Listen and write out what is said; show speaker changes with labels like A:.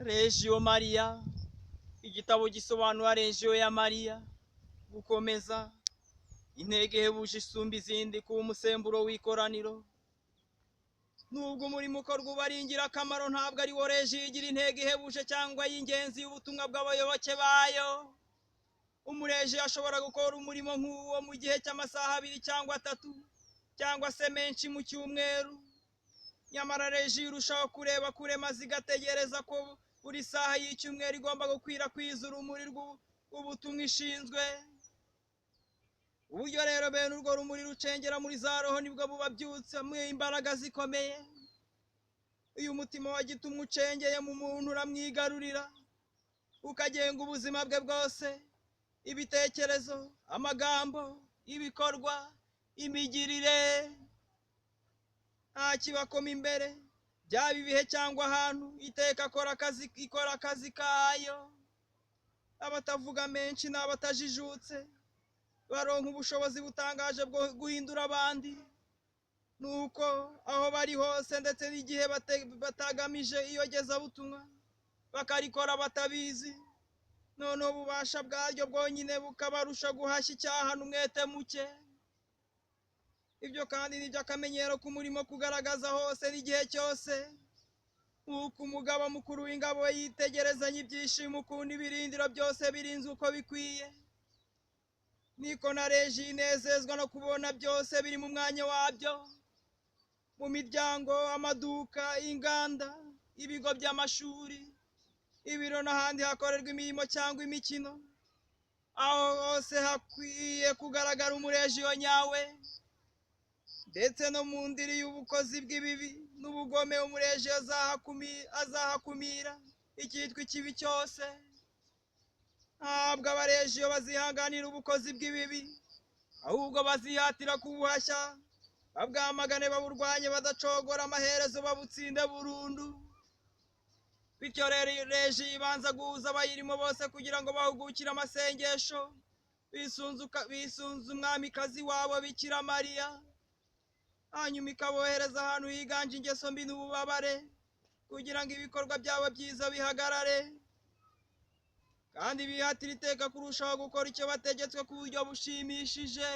A: Regio Maria, igitabo gisobanura Regio ya Maria, gukomeza, intego ihebuje isumba izindi, kuba umusemburo w'ikoraniro. Nubwo umurimo ukorwa uba ari ingirakamaro, ntabwo ari wo Regio igira intego ihebuje cyangwa y'ingenzi y'ubutumwa bw'abayoboke bayo. Umuregio ashobora gukora umurimo nk'uwo mu gihe cy'amasaha 2 cyangwa 3 cyangwa se menshi mu cyumweru. Nyamara Regio irushaho kureba kure maze igategereza ko buri saha y'icyumweru igomba gukwirakwiza urumuri rw'ubutumwa ishinzwe. Uburyo rero bene urwo rumuri rucengera muri za roho nibwo bubabyutsa mu imbaraga zikomeye. Uyu mutima wa gitumwa ucengeye mu muntu uramwigarurira, ukagenga ubuzima bwe bwose, ibitekerezo, amagambo, ibikorwa, imigirire. Nta kibakoma imbere, byaba ibihe cyangwa ahantu, iteka ikora akazi kayo. Abatavuga menshi n'abatajijutse baronka ubushobozi butangaje bwo guhindura abandi. Nuko aho bari hose ndetse n'igihe batagamije iyogezabutumwa bakarikora batabizi, noneho ububasha bwaryo bwonyine bukabarusha guhashya icyaha n'umwete muke. Ibyo kandi ni by'akamenyero k'umurimo kugaragaza hose n'igihe cyose. Nk'uko umugaba mukuru w'ingabo yitegerezanya ibyishimo ukuntu ibirindiro byose birinzwe uko bikwiye, niko na Regio inezezwa no kubona byose biri mu mwanya wabyo, mu miryango, amaduka, inganda, ibigo by'amashuri, ibiro n'ahandi hakorerwa imirimo cyangwa imikino. Aho hose hakwiye kugaragara umuregio nyawe. Ndetse no mu ndiri y'ubukozi bw'ibibi n'ubugome umuregio azahakumira icyitwa ikibi cyose. Ntabwo abaregio bazihanganira ubukozi bw'ibibi, ahubwo bazihatira kubuhashya, babwamagane, baburwanye badacogora, amaherezo babutsinde burundu. Bityo rero Regio ibanza guhuza abayirimo bose kugira ngo bahugukire amasengesho, bisunze umwamikazi wabo Bikira Mariya. Hanyuma ikabohereza ahantu higanje ingeso mbi n'ububabare, kugira ngo ibikorwa byabo byiza bihagarare, kandi bihatira iteka kurushaho gukora icyo bategetswe ku buryo bushimishije.